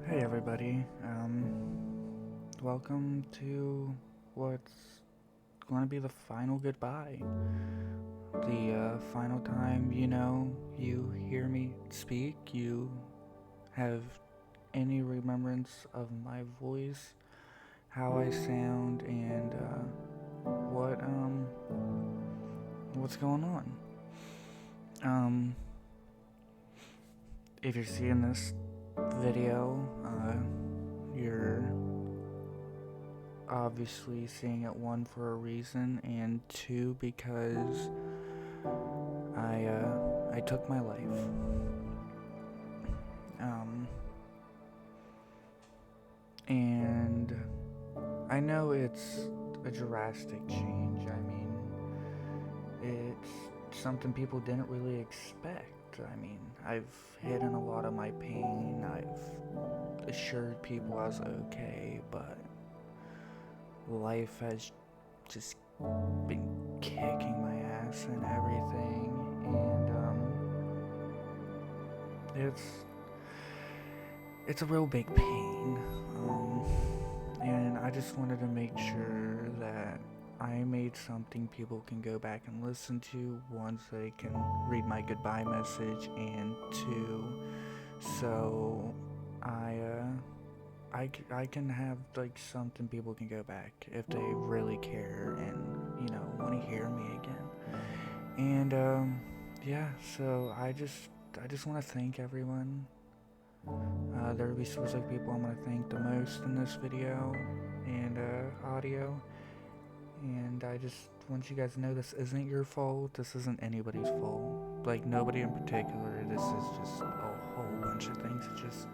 Hey everybody, welcome to what's going to be the final goodbye. The final time, you hear me speak, you have any remembrance of my voice, how I sound, and what, what's going on. Um, if you're seeing this video, you're obviously seeing it, one, for a reason, and two, because I took my life. And I know it's a drastic change. I mean, it's something people didn't really expect. I mean, I've hidden a lot of my pain. I've assured people I was okay, but life has just been kicking my ass and everything, and it's a real big pain, and I just wanted to make sure that I made something people can go back and listen to. One, so they can read my goodbye message, and two, so I can have like something people can go back if they really care and want to hear me again. And yeah, so I just want to thank everyone. There will be specific people I'm gonna thank the most in this video and audio. And I just want you guys to know this isn't your fault. This isn't anybody's fault. Like, nobody in particular. This is just a whole bunch of things that just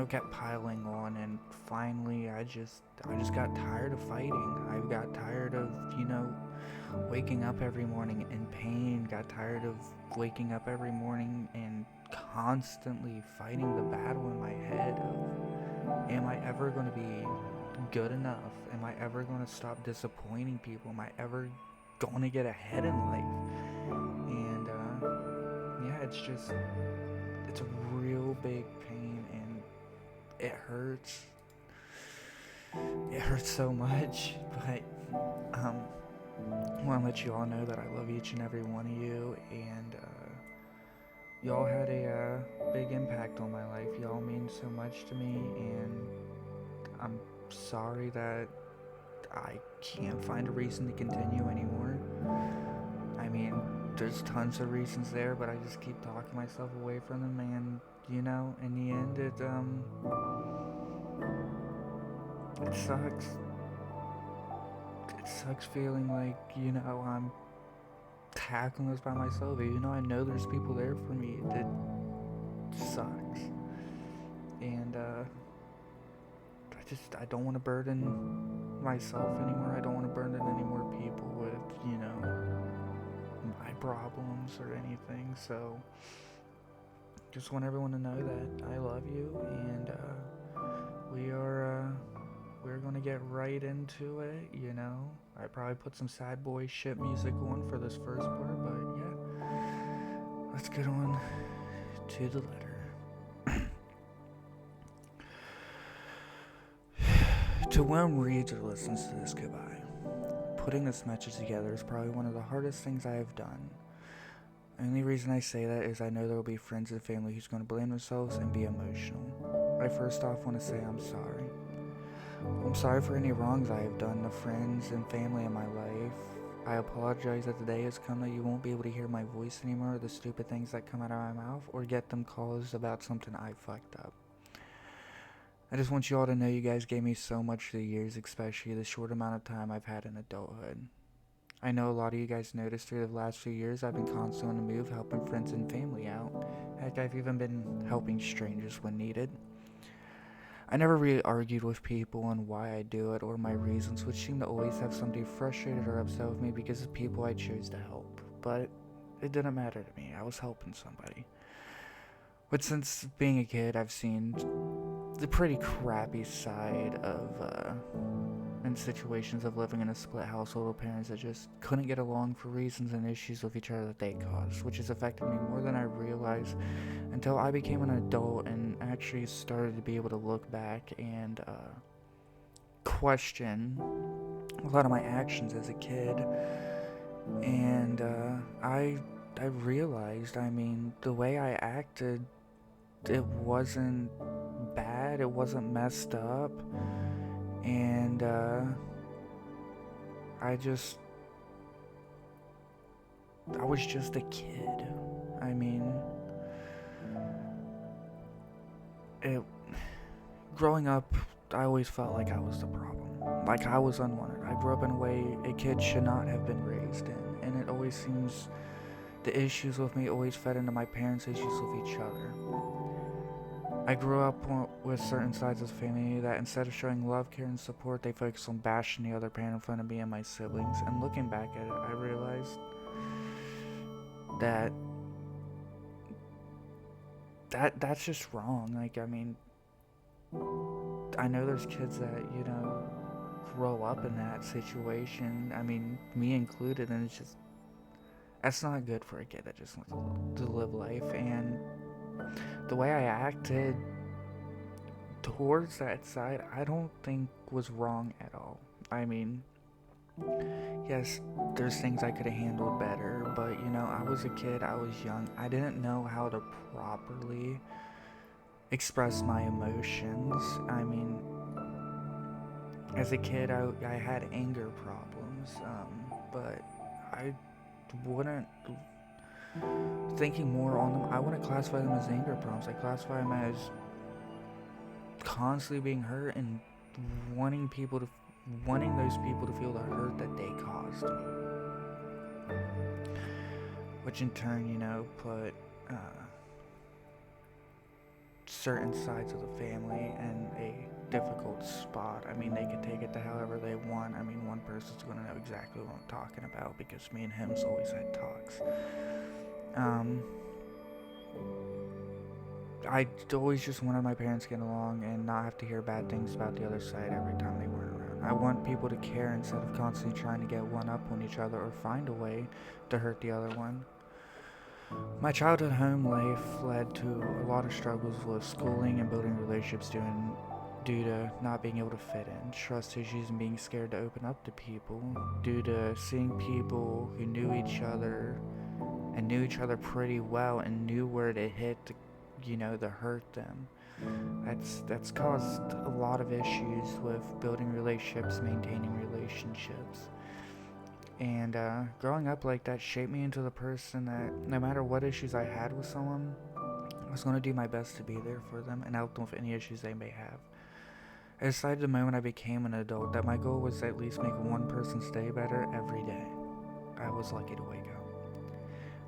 kept piling on, and finally I just got tired of fighting. I got tired of, waking up every morning in pain, got tired of waking up every morning and constantly fighting the battle in my head of, am I ever going to be good enough? Am I ever going to stop disappointing people? Am I ever going to get ahead in life? And yeah, it's a real big pain, and it hurts. It hurts so much, but I want to let you all know that I love each and every one of you, and y'all had a big impact on my life. Y'all mean so much to me, and I'm sorry that I can't find a reason to continue anymore. I mean, there's tons of reasons there, but I just keep talking myself away from them, and in the end, it sucks. It sucks feeling like, I'm tackling this by myself. I know there's people there for me. It sucks. And, I don't want to burden myself anymore. I don't want to burden any more people with, my problems or anything. So, just want everyone to know that I love you, and, we're gonna get right into it, I probably put some sad boy shit music on for this first part, but yeah. Let's get on to the letter. To whom reads or listens to this goodbye, putting this message together is probably one of the hardest things I have done. The only reason I say that is I know there will be friends and family who's going to blame themselves and be emotional. I first off want to say I'm sorry. I'm sorry for any wrongs I have done to friends and family in my life. I apologize that the day has come that you won't be able to hear my voice anymore, or the stupid things that come out of my mouth, or get them calls about something I fucked up. I just want you all to know you guys gave me so much through the years, especially the short amount of time I've had in adulthood. I know a lot of you guys noticed through the last few years I've been constantly on the move, helping friends and family out. Heck, I've even been helping strangers when needed. I never really argued with people on why I do it or my reasons, which seem to always have somebody frustrated or upset with me because of people I chose to help. But it didn't matter to me. I was helping somebody. But since being a kid, I've seen the pretty crappy side of, in situations of living in a split household with parents that just couldn't get along for reasons and issues with each other that they caused, which has affected me more than I realized until I became an adult and actually started to be able to look back and question a lot of my actions as a kid. And I realized, I mean, the way I acted, it wasn't bad, it wasn't messed up, and I just, I was just a kid. I mean, it, growing up, I always felt like I was the problem, like I was unwanted. I grew up in a way a kid should not have been raised in, and it always seems the issues with me always fed into my parents' issues with each other. I grew up with certain sides of the family that instead of showing love, care, and support, they focused on bashing the other parent in front of me and my siblings. And looking back at it, I realized that that's just wrong. Like, I mean, I know there's kids that, you know, grow up in that situation. I mean, me included, and it's just, that's not good for a kid that just wants to live life. And the way I acted towards that side, I don't think was wrong at all. I mean, yes, there's things I could have handled better, but you know, I was a kid, I was young, I didn't know how to properly express my emotions. I mean, as a kid, I had anger problems, but I wouldn't, thinking more on them, I wouldn't classify them as anger problems. I classify them as constantly being hurt and wanting those people to feel the hurt that they caused me, which in turn, you know, put certain sides of the family in a difficult spot. I mean, they could take it to however they want. I mean, one person's going to know exactly what I'm talking about because me and him's always had talks. I always just wanted my parents to get along and not have to hear bad things about the other side every time they weren't around. I want people to care instead of constantly trying to get one up on each other or find a way to hurt the other one. My childhood home life led to a lot of struggles with schooling and building relationships due to not being able to fit in, trust issues, and being scared to open up to people, due to seeing people who knew each other and knew each other pretty well and knew where to hit to, you know, to hurt them. That's caused a lot of issues with building relationships, maintaining relationships. And growing up like that shaped me into the person that no matter what issues I had with someone, I was going to do my best to be there for them and help them with any issues they may have. I decided the moment I became an adult that my goal was to at least make one person's day better every day. I was lucky to wake up.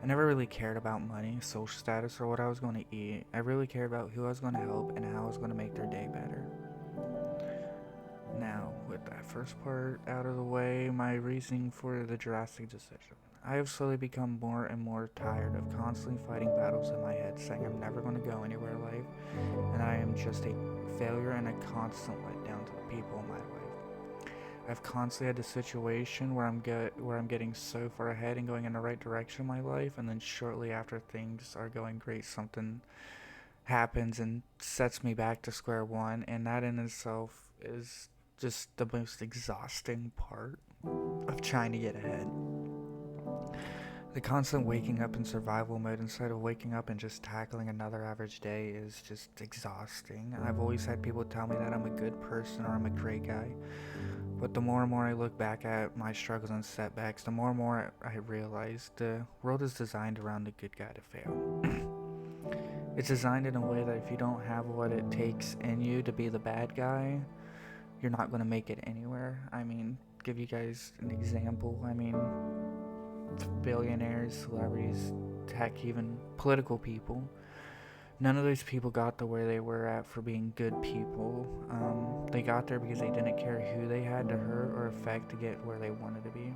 I never really cared about money, social status, or what I was going to eat. I really cared about who I was going to help and how I was going to make their day better. Now, with that first part out of the way, my reasoning for the drastic decision. I have slowly become more and more tired of constantly fighting battles in my head, saying I'm never going to go anywhere in life, and I am just a failure and a constant letdown to the people in my life. I've constantly had a situation where I'm getting so far ahead and going in the right direction in my life, and then shortly after things are going great, something happens and sets me back to square one, and that in itself is just the most exhausting part of trying to get ahead. The constant waking up in survival mode instead of waking up and just tackling another average day is just exhausting. I've always had people tell me that I'm a good person or I'm a great guy, but the more and more I look back at my struggles and setbacks, the more and more I realize the world is designed around the good guy to fail. It's designed in a way that if you don't have what it takes in you to be the bad guy, you're not going to make it anywhere. I mean, give you guys an example. I mean, billionaires, celebrities, heck, even political people. None of those people got to where they were at for being good people. They got there because they didn't care who they had to hurt or affect to get where they wanted to be.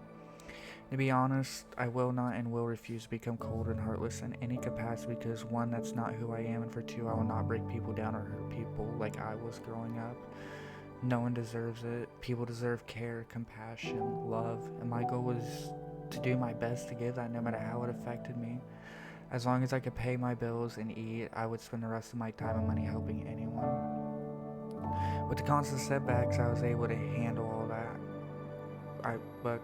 To be honest, I will not and will refuse to become cold and heartless in any capacity because one, that's not who I am, and for two, I will not break people down or hurt people like I was growing up. No one deserves it. People deserve care, compassion, love, and my goal was to do my best to give that no matter how it affected me. As long as I could pay my bills and eat, I would spend the rest of my time and money helping anyone. With the constant setbacks, I was able to handle all that. But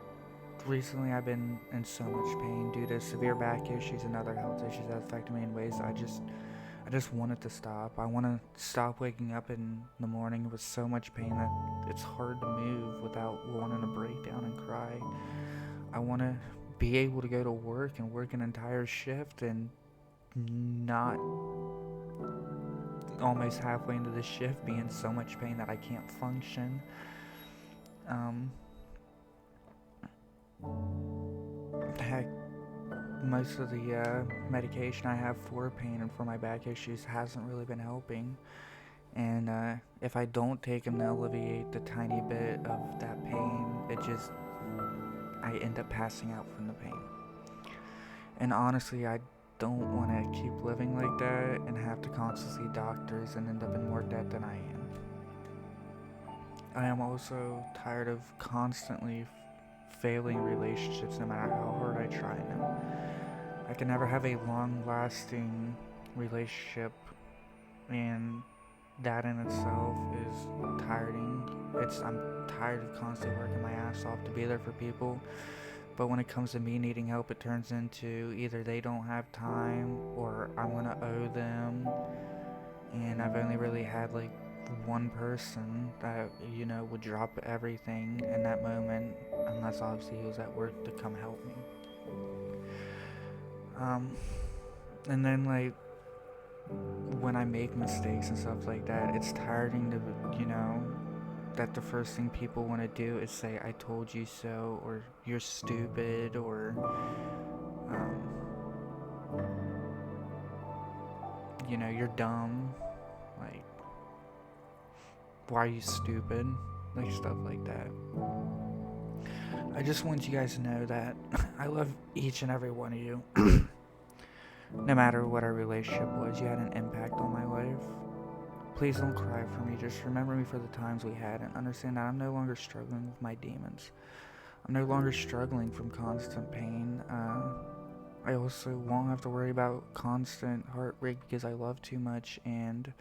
recently I've been in so much pain due to severe back issues and other health issues that affect me in ways I just wanted to stop. I want to stop waking up in the morning with so much pain that it's hard to move without wanting to break down and cry. I want to be able to go to work and work an entire shift and not almost halfway into the shift be in so much pain that I can't function. Heck, most of the medication I have for pain and for my back issues hasn't really been helping. And if I don't take them to alleviate the tiny bit of that pain, I end up passing out from the pain. And honestly, I don't want to keep living like that and have to constantly see doctors and end up in more debt than I am. I am also tired of constantly failing relationships no matter how hard I try in them. I can never have a long-lasting relationship, and that in itself is tiring. I'm tired of constantly working my ass off to be there for people. But when it comes to me needing help, it turns into either they don't have time or I'm gonna owe them. And I've only really had like one person that, would drop everything in that moment, unless obviously he was at work, to come help me. And then like when I make mistakes and stuff like that, it's tiring to, that the first thing people want to do is say, I told you so, or you're stupid, or, you're dumb. Like, why are you stupid? Like, stuff like that. I just want you guys to know that I love each and every one of you. No matter what our relationship was, you had an impact on my life. Please don't cry for me. Just remember me for the times we had and understand that I'm no longer struggling with my demons. I'm no longer struggling from constant pain. I also won't have to worry about constant heartbreak because I love too much and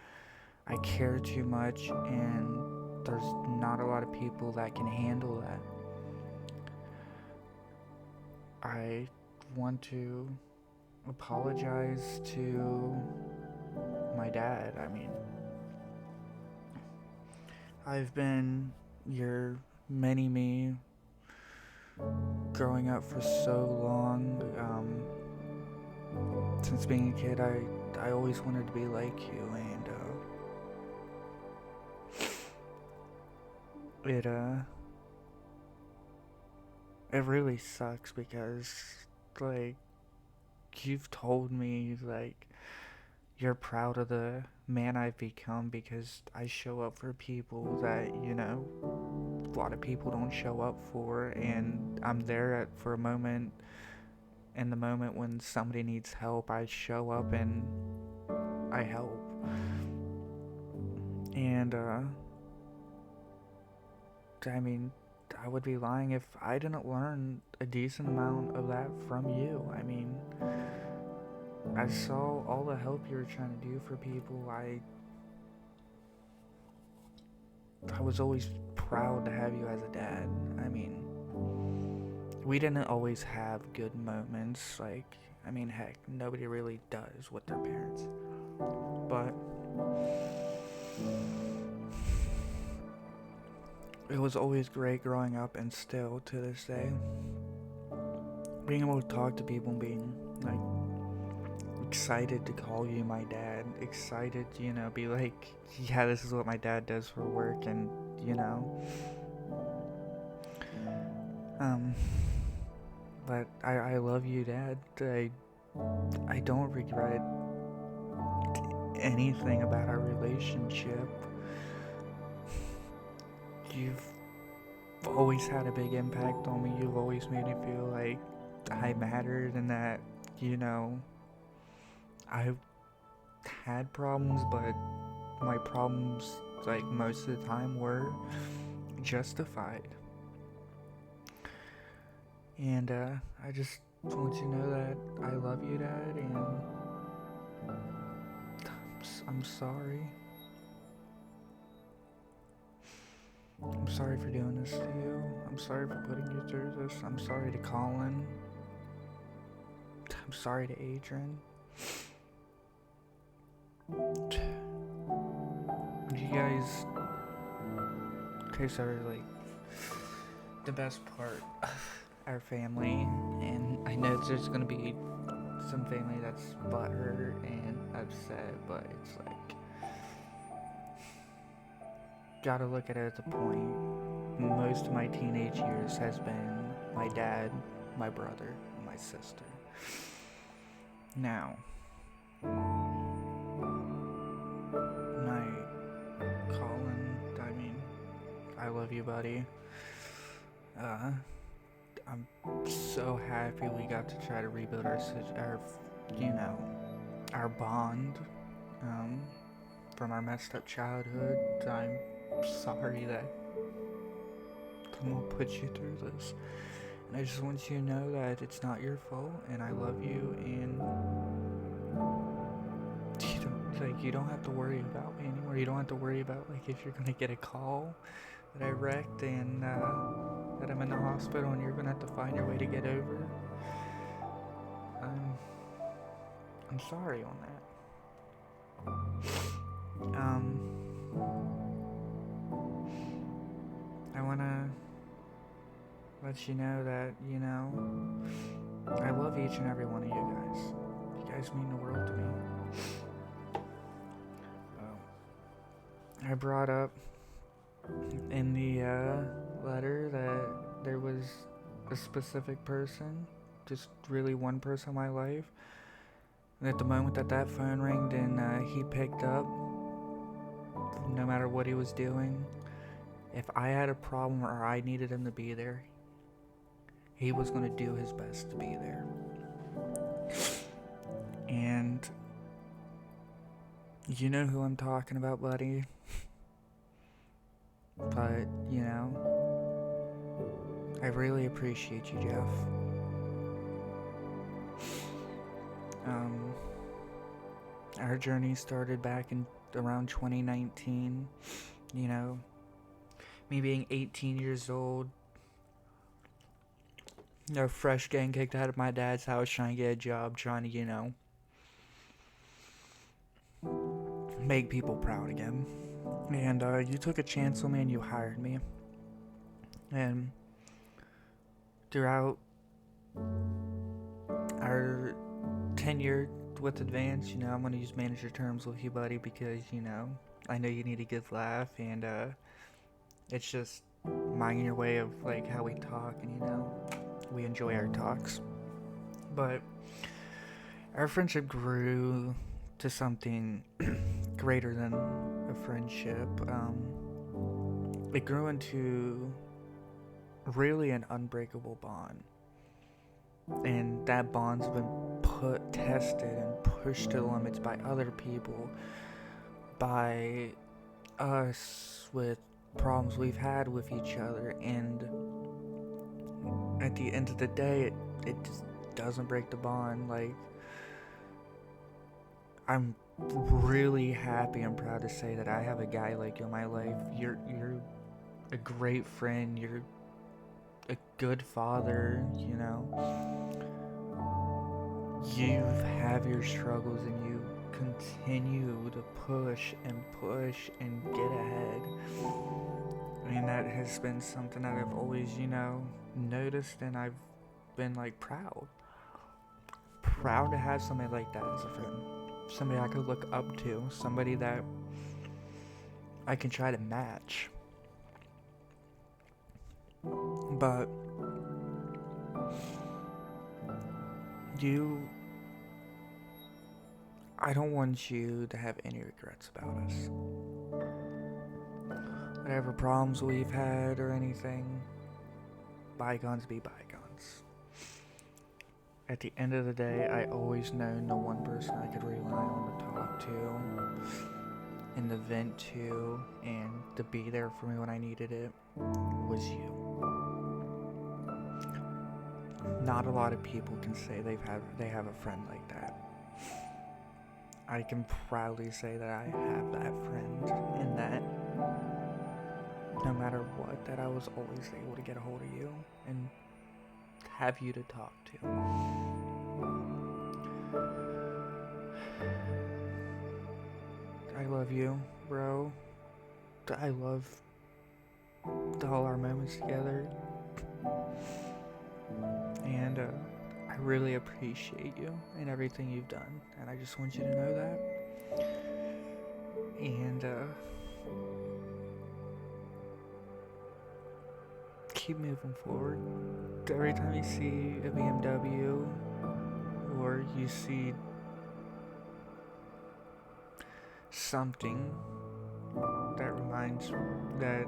I care too much, and there's not a lot of people that can handle that. I want to apologize to my dad. I mean, I've been your mini-me growing up for so long. Since being a kid, I always wanted to be like you, and it really sucks because, like, you've told me, like, you're proud of the man I've become because I show up for people that, a lot of people don't show up for, and I'm there for a moment. In the moment when somebody needs help, I show up and I help. And, I mean, I would be lying if I didn't learn a decent amount of that from you. I mean, I saw all the help you were trying to do for people. I was always proud to have you as a dad. I mean, we didn't always have good moments. Like, I mean, heck, nobody really does with their parents. But it was always great growing up, and still to this day, being able to talk to people and being, like, excited to call you my dad, excited to, be like, yeah, this is what my dad does for work, and, but I love you, Dad. I don't regret anything about our relationship. You've always had a big impact on me. You've always made me feel like I mattered and that, I've had problems, but my problems, like, most of the time were justified. And I just just want you to know that I love you, Dad, and I'm sorry. I'm sorry for doing this to you. I'm sorry for putting you through this. I'm sorry to Colin. I'm sorry to Adrian. You guys, okay, so like the best part of our family, and I know there's gonna be some family that's butthurt and upset, but it's like, gotta look at it at the point. Most of my teenage years has been my dad, my brother, and my sister. Now, my Colin, I mean, I love you, buddy. I'm so happy we got to try to rebuild our our bond, from our messed up childhood. I'm sorry that someone put you through this. And I just want you to know that it's not your fault, and I love you, and you don't have to worry about me anymore. You don't have to worry about like if you're gonna get a call that I wrecked and that I'm in the hospital and you're gonna have to find your way to get over. I'm sorry on that. I wanna let you know that, I love each and every one of you guys. You guys mean the world to me. I brought up in the letter that there was a specific person, just really one person in my life. And at the moment that phone rang and he picked up, no matter what he was doing, if I had a problem or I needed him to be there, he was going to do his best to be there. And you know who I'm talking about, buddy. But, I really appreciate you, Jeff. Our journey started back in around 2019. Me being 18 years old, fresh getting kicked out of my dad's house, trying to get a job, trying to, make people proud again. And you took a chance on me and you hired me. And throughout our tenure with Advance, I'm going to use manager terms with you, buddy, because, I know you need a good laugh, and it's just minding your way of, like, how we talk, and, we enjoy our talks. But our friendship grew to something greater than a friendship. It grew into really an unbreakable bond. And that bond's been tested and pushed to the limits by other people, by us, with problems we've had with each other, and at the end of the day, it just doesn't break the bond. Like, I'm really happy and proud to say that I have a guy like you in my life. You're a great friend. You're a good father. You have your struggles, and you continue to push and get ahead. And that has been something that I've always, noticed, and I've been, like, proud to have somebody like that as a friend. Somebody I could look up to, somebody that I can try to match. But I don't want you to have any regrets about us. Whatever problems we've had or anything, bygones be bygones. At the end of the day, I always known the one person I could rely on to talk to, and to vent to, and to be there for me when I needed it was you. Not a lot of people can say they have a friend like that. I can proudly say that I have that friend, and that no matter what, that I was always able to get a hold of you and have you to talk to. I love you, bro. I love all our moments together. And I really appreciate you and everything you've done. And I just want you to know that. And keep moving forward. Every time you see a BMW or you see something that reminds that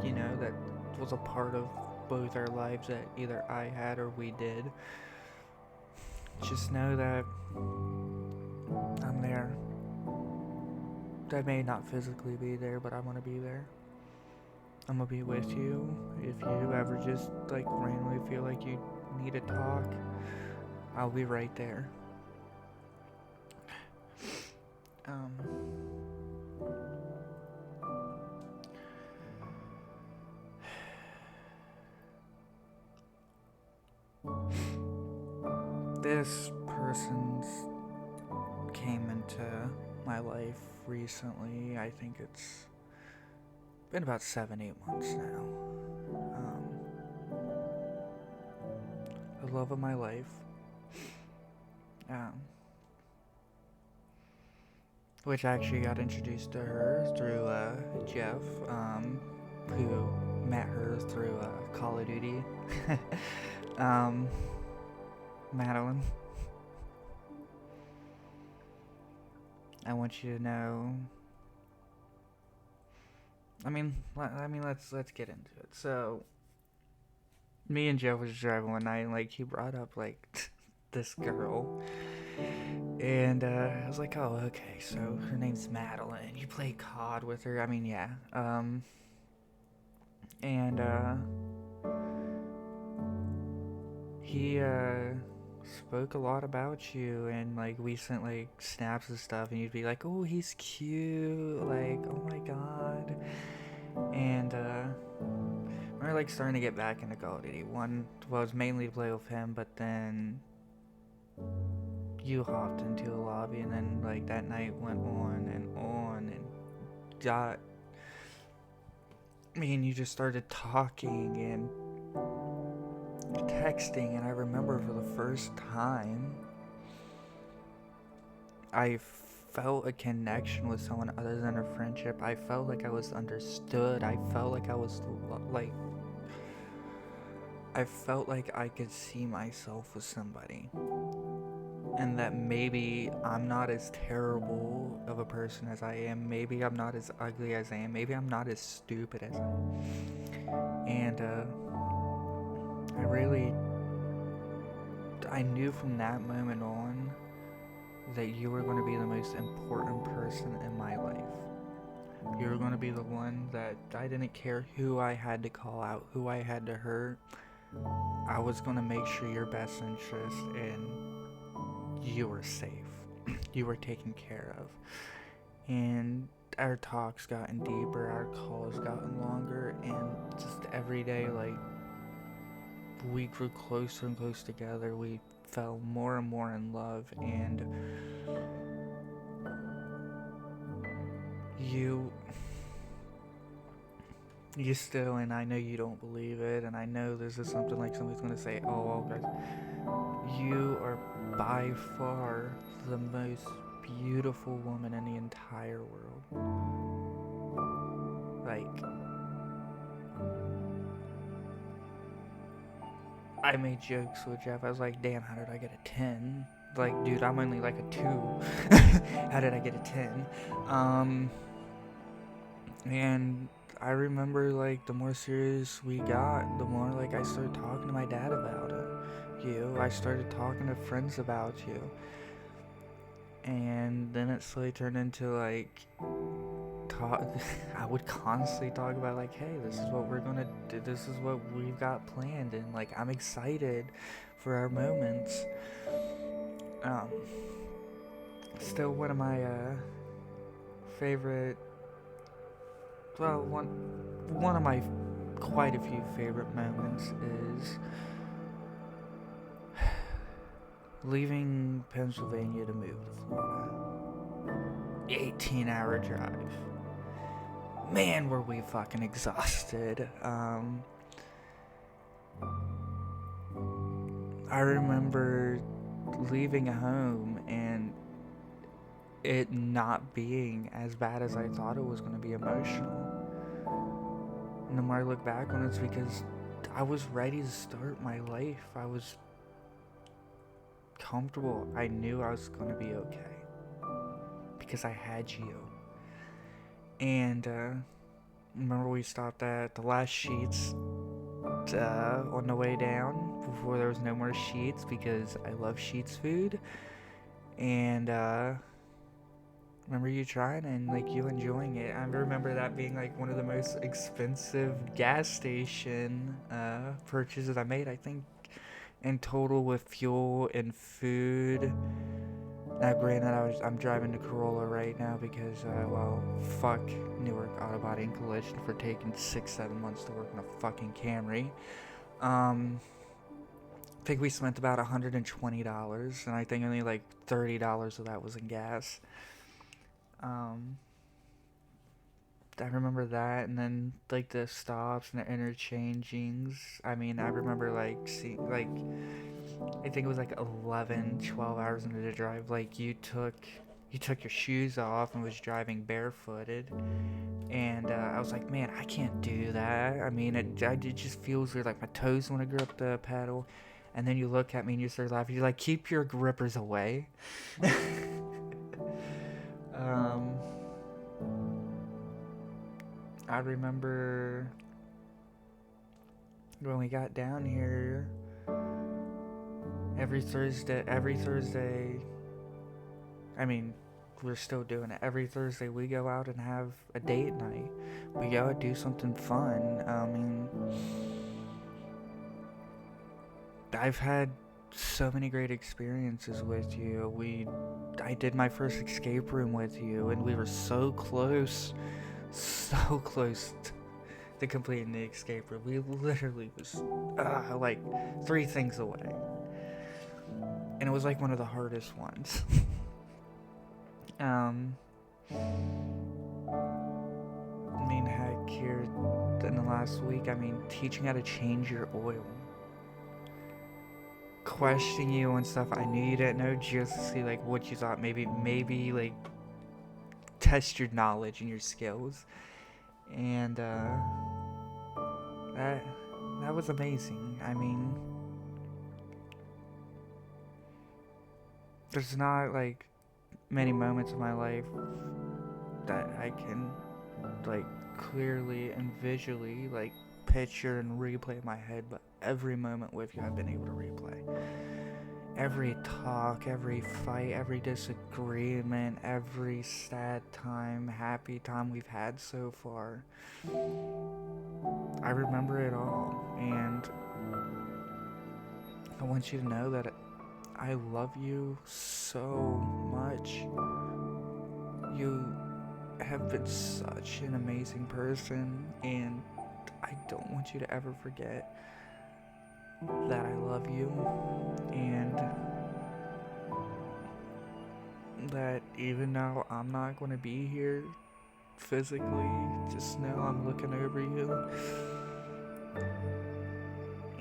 you know that was a part of both our lives that either I had or we did, just know that I'm there. I may not physically be there, but I'm gonna be there. I'm gonna be with you. If you ever just like randomly feel like you need to talk, I'll be right there. This person's came into my life recently. I think it's been about 7-8 months now. The love of my life. Which I actually got introduced to her through Jeff, who met her through Call of Duty. Madeline, I want you to know. Let's get into it. So, me and Jeff was driving one night, and like he brought up like this girl, and I was like, oh, okay, so her name's Madeline. You play COD with her? I mean, yeah. And he spoke a lot about you, and like we sent like snaps and stuff, and you'd be like, oh, he's cute, like, oh my god. And we were like starting to get back into Call of Duty. One was mainly to play with him, but then you hopped into a lobby, and then like that night went on and got me and you just started talking and texting, and I remember for the first time I felt a connection with someone other than a friendship. I felt like I was understood. I felt like I was like I felt like I could see myself with somebody, and that maybe I'm not as terrible of a person as I am. Maybe I'm not as ugly as I am. Maybe I'm not as stupid as I am. And I knew from that moment on that you were going to be the most important person in my life. You were going to be the one that I didn't care who I had to call out, who I had to hurt. I was going to make sure your best interest and you were safe. You were taken care of. And our talks gotten deeper, our calls gotten longer, and just every day, like, we grew closer and closer together. We fell more and more in love, and you still, and I know you don't believe it, and I know this is something like somebody's gonna say, oh, guys, you are by far the most beautiful woman in the entire world. Like, I made jokes with Jeff. I was like, damn, how did I get a 10? Like, dude, I'm only like a 2. How did I get a 10? And I remember, like, the more serious we got, the more, like, I started talking to my dad about you. I started talking to friends about you. And then it slowly turned into, like, talk. I would constantly talk about like, hey, this is what we're gonna do. This is what we've got planned, and like I'm excited for our moments. Um, Still one of my favorite. Well, one of my quite a few favorite moments is leaving Pennsylvania to move to Florida. 18-hour drive. Man, were we fucking exhausted. I remember leaving home and it not being as bad as I thought it was going to be emotional. And the more I look back on it, it's because I was ready to start my life. I was comfortable. I knew I was going to be okay because I had you. And remember we stopped at the last Sheets on the way down before there was no more Sheets because I love Sheets food. And remember you trying and like you enjoying it. I remember that being like one of the most expensive gas station purchases I made. I think in total with fuel and food. Now, granted, I'm driving the Corolla right now because, well, fuck Newark Auto Body and Collision for taking 6-7 months to work on a fucking Camry. I think we spent about $120, and I think only like $30 of that was in gas. I remember that, and then like the stops and the interchangings. I mean, I remember like seeing like I think it was like 11, 12 hours into the drive. Like you took your shoes off and was driving barefooted, and I was like, man, I can't do that. I mean, it just feels weird. Like my toes want to grip the pedal, and then you look at me and you start laughing. You're like, keep your grippers away. I remember when we got down here every Thursday, I mean, we're still doing it. Every Thursday we go out and have a date night. We go and do something fun. I mean, I've had so many great experiences with you. I did my first escape room with you, and we were so close to completing the escape room. We literally was like 3 things away, and it was like one of the hardest ones. I mean, heck, here in the last week, I mean, teaching how to change your oil, questioning you on stuff I knew you didn't know, just to see like what you thought, maybe like test your knowledge and your skills. And that was amazing. I mean, there's not like many moments in my life that I can like clearly and visually like picture and replay in my head, but every moment with you I've been able to replay. Every talk, every fight, every disagreement, every sad time, happy time we've had so far. I remember it all, and I want you to know that I love you so much. You have been such an amazing person, and I don't want you to ever forget that I love you, and that even though I'm not going to be here physically, just know I'm looking over you.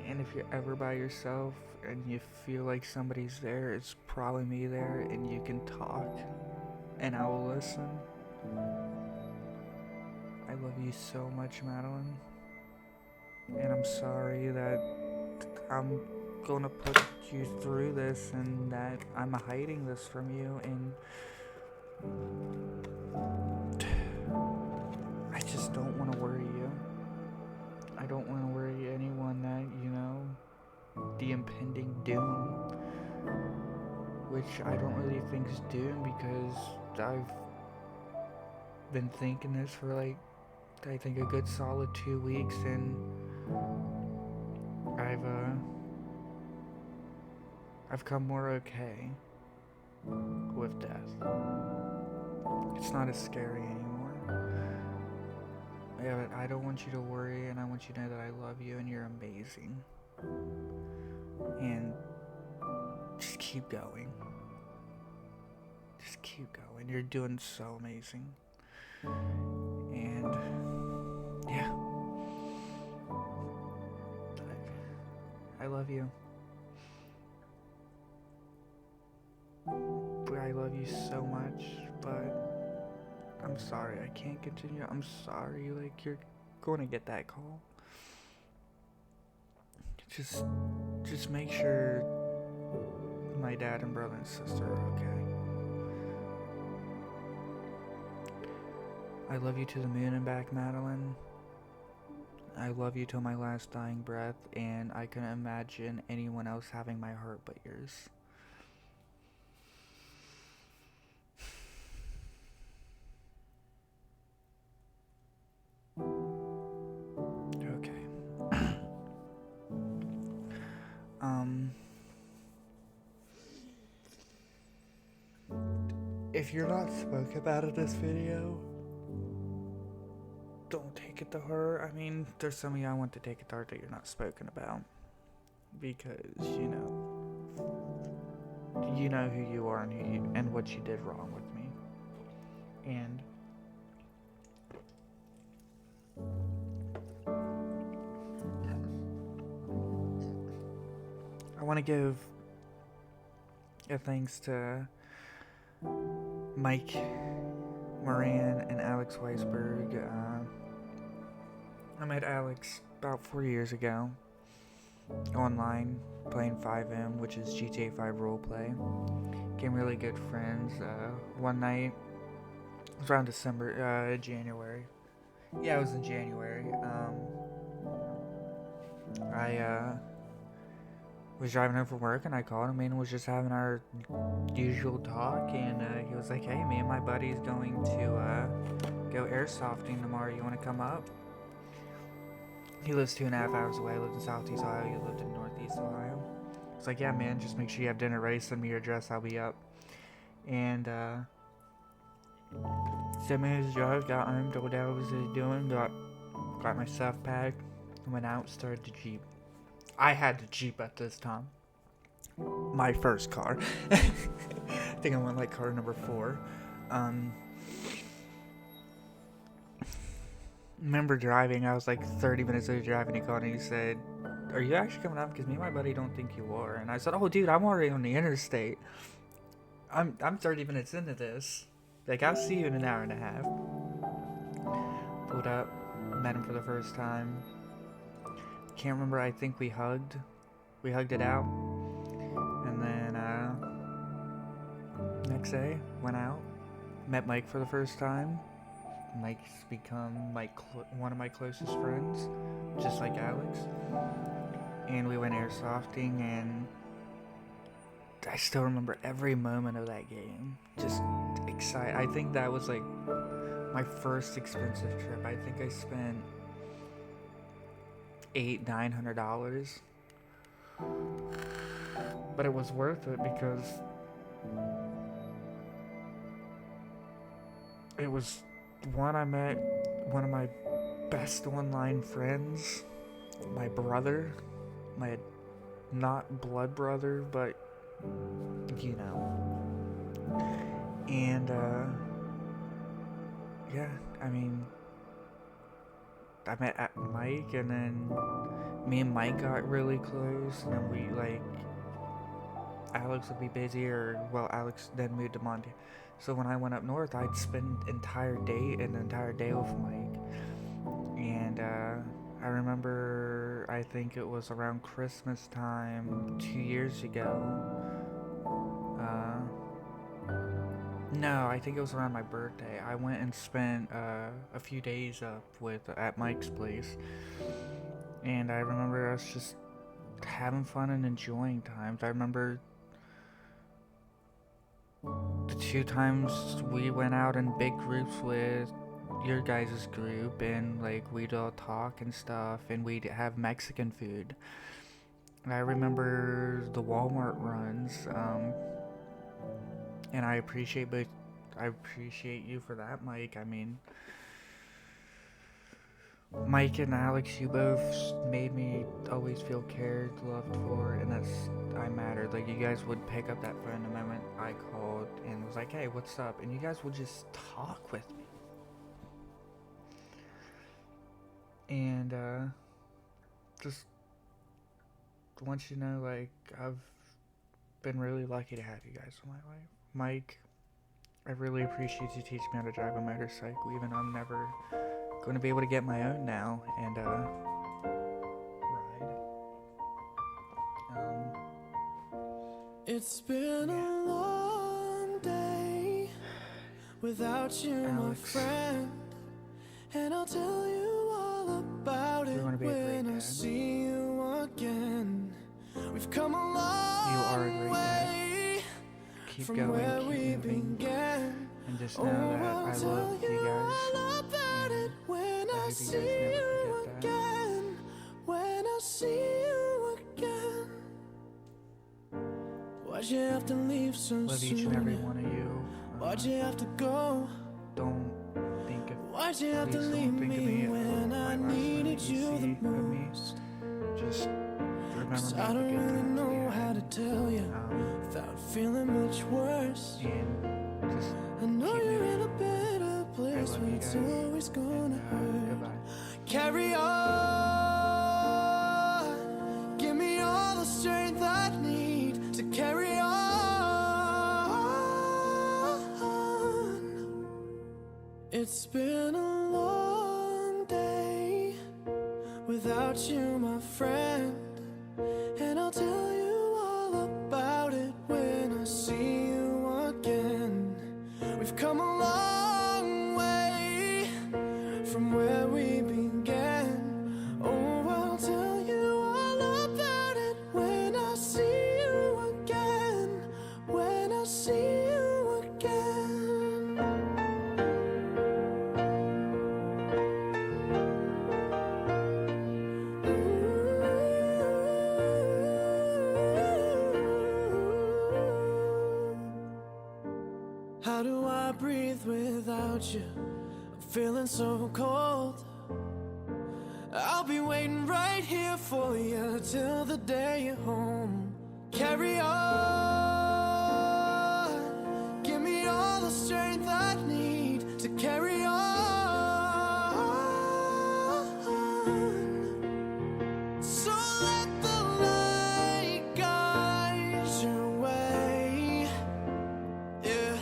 And if you're ever by yourself and you feel like somebody's there, it's probably me there, and you can talk and I will listen. I love you so much, Madeline, and I'm sorry that I'm gonna put you through this and that I'm hiding this from you, and I just don't want to worry you. I don't want to worry anyone that, you know, the impending doom, which I don't really think is doom because been thinking this for like, I think a good solid 2 weeks, and I've come more okay with death. It's not as scary anymore. Yeah, but I don't want you to worry, and I want you to know that I love you and you're amazing. And just keep going. Just keep going. You're doing so amazing. And yeah. I love you. I love you so much, but I'm sorry I can't continue. I'm sorry, like, you're going to get that call. Just make sure my dad and brother and sister are okay. I love you to the moon and back, Madeline. I love you till my last dying breath, and I couldn't imagine anyone else having my heart but yours. Okay. If you're not spoke about in this video, don't take it to heart. I mean, there's some of you I want to take it to heart that you're not spoken about. Because, you know who you are and what you did wrong with me. And I want to give a thanks to Mike Moran and Alex Weisberg. I met Alex about 4 years ago online playing 5M, which is GTA 5 roleplay. Became really good friends. One night, it was around January. Yeah, it was in January. I was driving home from work and I called him and was just having our usual talk, and he was like, hey, me and my buddy's going to go airsofting tomorrow. You want to come up? He lives 2.5 hours away. I lived in Southeast Ohio. He lived in Northeast Ohio. It's like, yeah, man, just make sure you have dinner ready. Send me your address. I'll be up. And sent me his drive. Got home. Told Dad what I was doing. Got my stuff packed. Went out. Started the Jeep. I had the Jeep at this time. My first car. I think I went like car number 4. Remember driving, I was like 30 minutes into driving, he called and he said, are you actually coming up? Because me and my buddy don't think you are. And I said, oh dude, I'm already on the interstate. I'm 30 minutes into this. Like, I'll see you in an hour and a half. Pulled up, met him for the first time. Can't remember, I think we hugged. We hugged it out. And then, next day, went out. Met Mike for the first time. Mike's become one of my closest friends, just like Alex. And we went airsofting, and I still remember every moment of that game. Just excited. I think that was like my first expensive trip. I think I spent $800-900, but it was worth it because it was one, I met one of my best online friends, my brother, my not blood brother, but you know. And yeah, I mean, I met Mike, and then me and Mike got really close, and then we, like, Alex would be busy, or, well, Alex then moved to Montana. So when I went up north, I'd spend an entire day with Mike. And I remember, I think it was around Christmas time 2 years ago. No, I think it was around my birthday. I went and spent a few days up at Mike's place. And I remember us just having fun and enjoying times. I remember the 2 times we went out in big groups with your guys' group, and like we'd all talk and stuff, and we'd have Mexican food. I remember the Walmart runs, and I appreciate you for that, Mike. I mean, Mike and Alex, you both made me always feel cared, loved for, and I mattered. Like, you guys would pick up that phone the moment I called and was like, hey, what's up? And you guys would just talk with me. And, just want you to know, like, I've been really lucky to have you guys in my life. Mike, I really appreciate you teaching me how to drive a motorcycle, even though I'm never going to be able to get my own now and ride. It's been a long day without you, Alex, my friend, and I'll tell you all about it when I see you again. We've come a long way from where we began, and just know that I love you guys. When I see you again, when I see you again. Why'd you have to leave so soon? Love each and every one of you. Why'd you have to go? Don't think of Why'd you have to leave me when I needed you the most? Just remember me. I don't really know how to tell you without feeling much worse. And just I know you're in a better place, but it's always gonna hurt. Goodbye. Carry on, give me all the strength I need to carry on. It's been a long day without you, my friend, and I'll tell you all about it when I see you again. We've come a long way from where we began. Oh, I'll tell you all about it when I see you again. When I see you again. How do I breathe without you? I'm feeling so cold. I'll be waiting right here for you till the day you're home. Carry on, give me all the strength I need to carry on. So let the light guide your way. Yeah.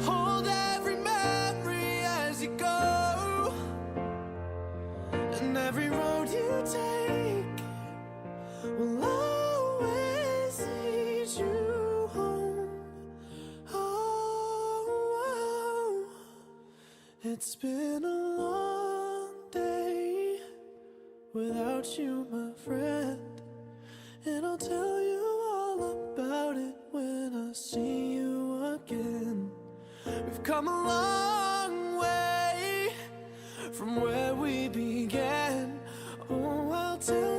Hold every memory as you go, and every road you take will always lead you home. Oh, it's been a long day without you, my friend, and I'll tell you all about it when I see you again. We've come a long way from where we began. Oh, I'll tell